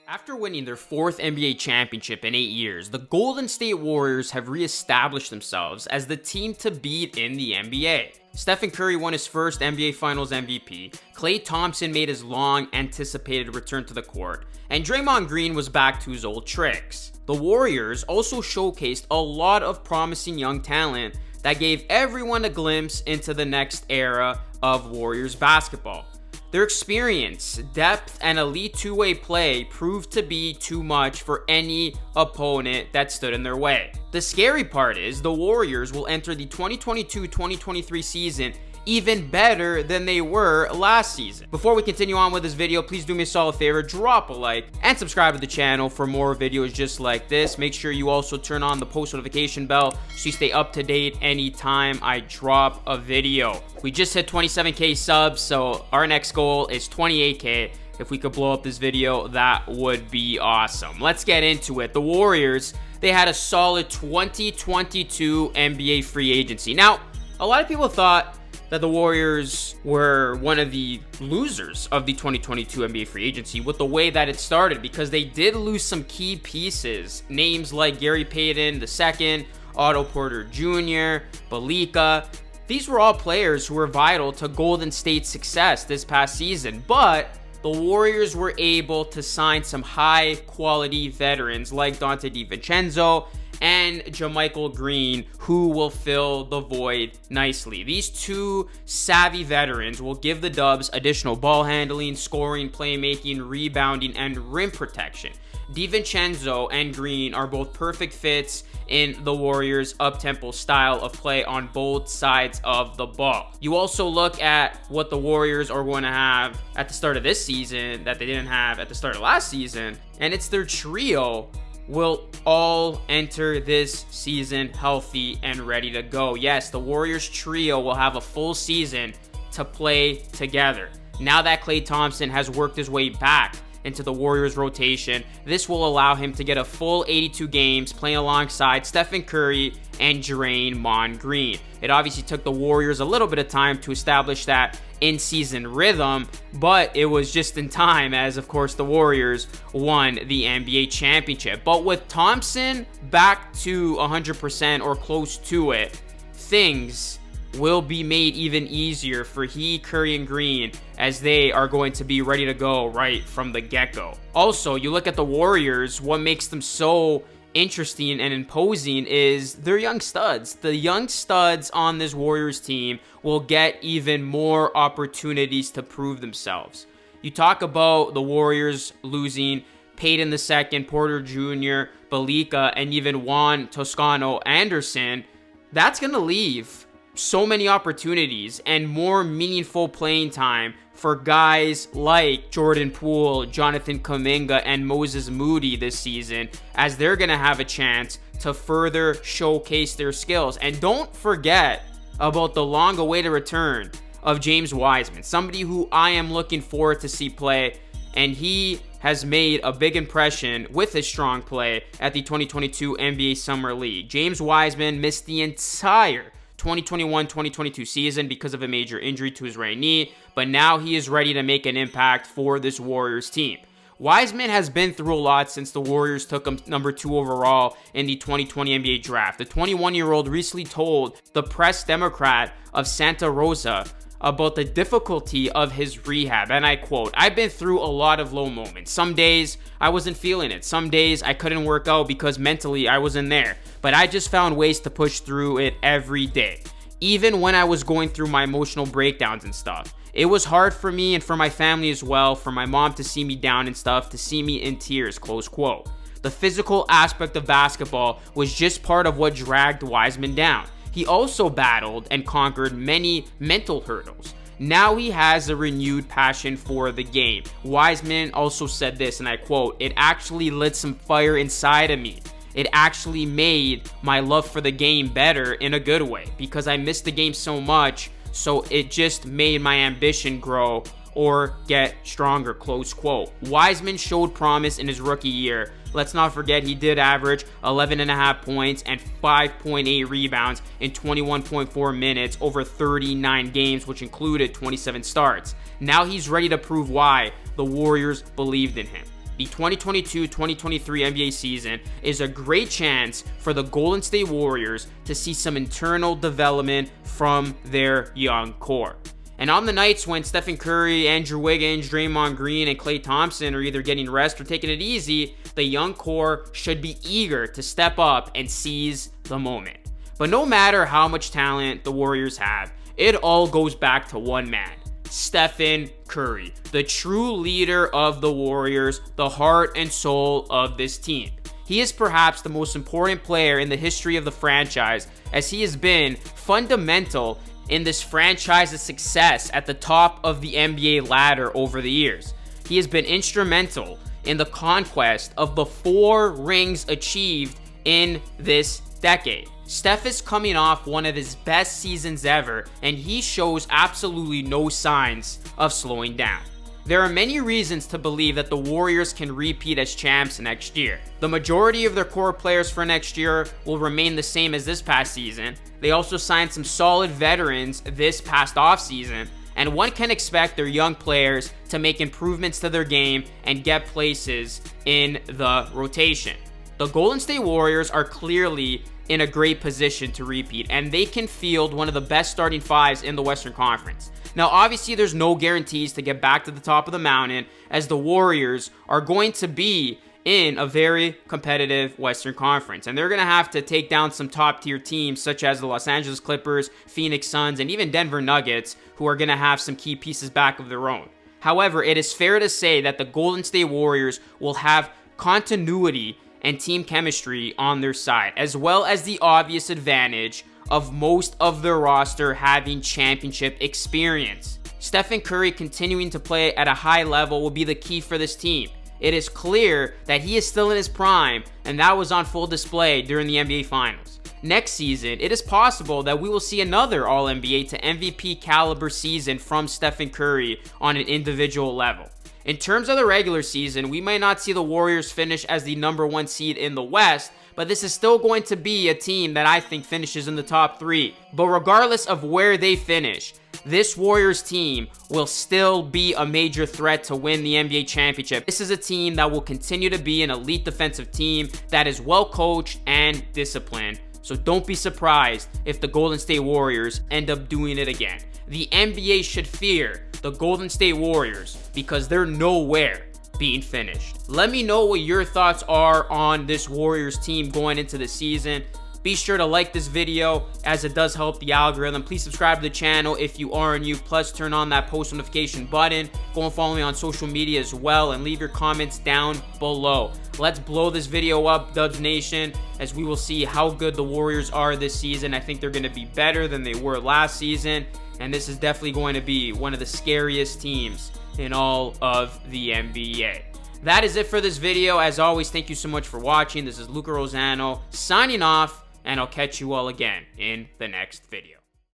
After winning their fourth NBA championship in 8 years, the Golden State Warriors have re-established themselves as the team to beat in the NBA. Stephen Curry won his first NBA Finals MVP, Klay Thompson made his long-anticipated return to the court, and Draymond Green was back to his old tricks. The Warriors also showcased a lot of promising young talent that gave everyone a glimpse into the next era of Warriors basketball. Their experience, depth, and elite two-way play proved to be too much for any opponent that stood in their way. The scary part is the Warriors will enter the 2022-2023 season even better than they were last season. Before we continue on with this video, please do me a solid favor, drop a like and subscribe to the channel for more videos just like this. Make sure you also turn on the post notification bell so you stay up to date anytime I drop a video. We just hit 27k subs, so our next goal is 28k. If we could blow up this video, that would be awesome. Let's get into it. The Warriors, they had a solid 2022 NBA free agency. Now, a lot of people thought that the Warriors were one of the losers of the 2022 NBA free agency with the way that it started, because they did lose some key pieces. Names like Gary Payton II, Otto Porter Jr., Belika. These were all players who were vital to Golden State's success this past season, but the Warriors were able to sign some high-quality veterans like Donte DiVincenzo and JaMychal Green, who will fill the void nicely. These two savvy veterans will give the Dubs additional ball handling, scoring, playmaking, rebounding, and rim protection. DiVincenzo and Green are both perfect fits in the Warriors' up-tempo style of play on both sides of the ball. You also look at what the Warriors are going to have at the start of this season that they didn't have at the start of last season, and it's their trio will all enter this season healthy and ready to go. Yes, the Warriors trio will have a full season to play together. Now that Klay Thompson has worked his way back into the Warriors rotation, this will allow him to get a full 82 games playing alongside Stephen Curry and Draymond Green. It obviously took the Warriors a little bit of time to establish that in-season rhythm, but it was just in time as, of course, the Warriors won the NBA championship. But with Thompson back to 100% or close to it, things will be made even easier for Curry, and Green, as they are going to be ready to go right from the get-go. Also, you look at the Warriors, what makes them so interesting and imposing is their young studs. The young studs on this Warriors team will get even more opportunities to prove themselves. You talk about the Warriors losing Payton II, Porter Jr., Belika, and even Juan Toscano Anderson. That's going to leave so many opportunities and more meaningful playing time for guys like Jordan Poole, Jonathan Kuminga, and Moses Moody this season, as they're going to have a chance to further showcase their skills. And don't forget about the long-awaited return of James Wiseman, somebody who I am looking forward to see play, and he has made a big impression with his strong play at the 2022 NBA Summer League. James Wiseman missed the entire 2021-2022 season because of a major injury to his right knee, but now he is ready to make an impact for this Warriors team. Wiseman has been through a lot since the Warriors took him number 2 overall in the 2020 NBA draft. The 21-year-old recently told the Press Democrat of Santa Rosa about the difficulty of his rehab, and I quote, "I've been through a lot of low moments. Some days I wasn't feeling it. Some days I couldn't work out because mentally I wasn't there. But I just found ways to push through it every day. Even when I was going through my emotional breakdowns and stuff. It was hard for me and for my family as well, for my mom to see me down and stuff, to see me in tears," close quote. The physical aspect of basketball was just part of what dragged Wiseman down. He also battled and conquered many mental hurdles. Now he has a renewed passion for the game. Wiseman also said this, and I quote, "It actually lit some fire inside of me. It actually made my love for the game better in a good way, because I missed the game so much, so it just made my ambition grow or get stronger," close quote. Wiseman showed promise in his rookie year. Let's not forget he did average 11.5 points and 5.8 rebounds in 21.4 minutes over 39 games, which included 27 starts. Now he's ready to prove why the Warriors believed in him. the 2022-2023 NBA season is a great chance for the Golden State Warriors to see some internal development from their young core. And on the nights when Stephen Curry, Andrew Wiggins, Draymond Green, and Klay Thompson are either getting rest or taking it easy, the young core should be eager to step up and seize the moment. But no matter how much talent the Warriors have, it all goes back to one man, Stephen Curry, the true leader of the Warriors, the heart and soul of this team. He is perhaps the most important player in the history of the franchise, as he has been fundamental in this franchise's success at the top of the NBA ladder over the years. He has been instrumental in the conquest of the 4 rings achieved in this decade. Steph is coming off one of his best seasons ever, and he shows absolutely no signs of slowing down. There are many reasons to believe that the Warriors can repeat as champs next year. The majority of their core players for next year will remain the same as this past season. They also signed some solid veterans this past offseason, and one can expect their young players to make improvements to their game and get places in the rotation. The Golden State Warriors are clearly in a great position to repeat, and they can field one of the best starting 5s in the Western Conference. Now, obviously, there's no guarantees to get back to the top of the mountain, as the Warriors are going to be in a very competitive Western Conference, and they're going to have to take down some top-tier teams such as the Los Angeles Clippers, Phoenix Suns, and even Denver Nuggets, who are going to have some key pieces back of their own. However, it is fair to say that the Golden State Warriors will have continuity and team chemistry on their side, as well as the obvious advantage of most of their roster having championship experience. Stephen Curry continuing to play at a high level will be the key for this team. It is clear that he is still in his prime, and that was on full display during the NBA Finals. Next season, it is possible that we will see another All-NBA to MVP caliber season from Stephen Curry on an individual level. In terms of the regular season, we might not see the Warriors finish as the number 1 seed in the West, but this is still going to be a team that I think finishes in the top 3. But regardless of where they finish, this Warriors team will still be a major threat to win the NBA championship. This is a team that will continue to be an elite defensive team that is well coached and disciplined. So don't be surprised if the Golden State Warriors end up doing it again. The NBA should fear the Golden State Warriors because they're nowhere being finished. Let me know what your thoughts are on this Warriors team going into the season. Be sure to like this video as it does help the algorithm. Please subscribe to the channel if you are new. Plus, turn on that post notification button. Go and follow me on social media as well, and leave your comments down below. Let's blow this video up, Dubs Nation, as we will see how good the Warriors are this season. I think they're going to be better than they were last season, and this is definitely going to be one of the scariest teams in all of the NBA. That is it for this video. As always, thank you so much for watching. This is Luca Rosano signing off, and I'll catch you all again in the next video.